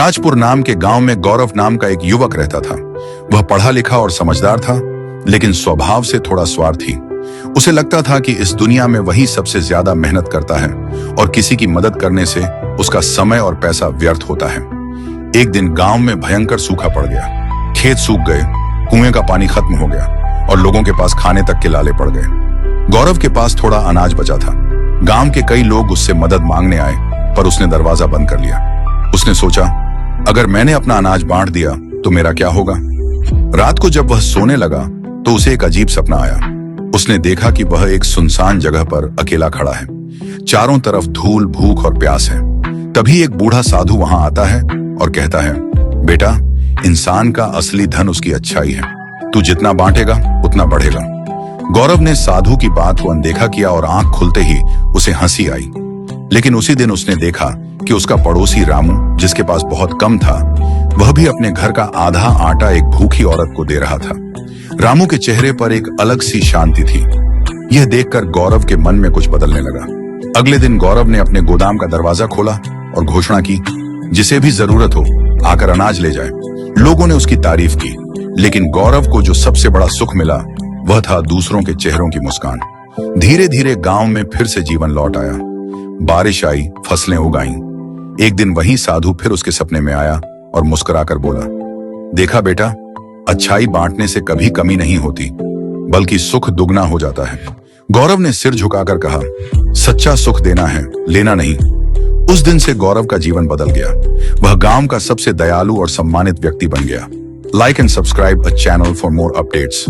राजपुर नाम के गांव में गौरव नाम का एक युवक रहता था। वह पढ़ा लिखा और समझदार था, लेकिन स्वभाव से थोड़ा स्वार्थी। उसे लगता था कि इस दुनिया में वही सबसे ज्यादा मेहनत करता है और किसी की मदद करने से उसका समय और पैसा व्यर्थ होता है। एक दिन गांव में भयंकर सूखा पड़ गया। खेत सूख गए, कुएं का पानी खत्म हो गया और लोगों के पास खाने तक के लाले पड़ गए। गौरव के पास थोड़ा अनाज बचा था। गांव के कई लोग उससे मदद मांगने आए, पर उसने दरवाजा बंद कर लिया। उसने सोचा, अगर मैंने अपना अनाज बांट दिया तो मेरा क्या होगा। रात को जब वह सोने लगा तो उसे एक अजीब सपना आया। उसने देखा कि वह एक सुनसान जगह पर अकेला खड़ा है। चारों तरफ धूल, भूख और प्यास है। तभी एक बूढ़ा साधु वहां आता है और कहता है, बेटा, इंसान का असली धन उसकी अच्छाई है। तू जितना बांटेगा उतना बढ़ेगा। गौरव ने साधु की बात को अनदेखा किया और आंख खुलते ही उसे हंसी आई। लेकिन उसी दिन उसने देखा कि उसका पड़ोसी रामू, जिसके पास बहुत कम था, वह भी अपने घर का आधा आटा एक भूखी औरत को दे रहा था। रामू के चेहरे पर एक अलग सी शांति थी। यह देखकर गौरव के मन में कुछ बदलने लगा। अगले दिन गौरव ने अपने गोदाम का दरवाजा खोला और घोषणा की, जिसे भी जरूरत हो आकर अनाज ले जाए। लोगों ने उसकी तारीफ की, लेकिन गौरव को जो सबसे बड़ा सुख मिला वह था दूसरों के चेहरों की मुस्कान। धीरे धीरे गांव में फिर से जीवन लौट आया। बारिश आई, फसलें उगाईं। एक दिन वही साधु फिर उसके सपने में आया और मुस्कुराकर बोला, देखा बेटा, अच्छाई बांटने से कभी कमी नहीं होती, बल्कि सुख दुगना हो जाता है। गौरव ने सिर झुकाकर कहा, सच्चा सुख देना है, लेना नहीं। उस दिन से गौरव का जीवन बदल गया। वह गांव का सबसे दयालु और सम्मानित व्यक्ति बन गया। Like and subscribe a channel for more updates.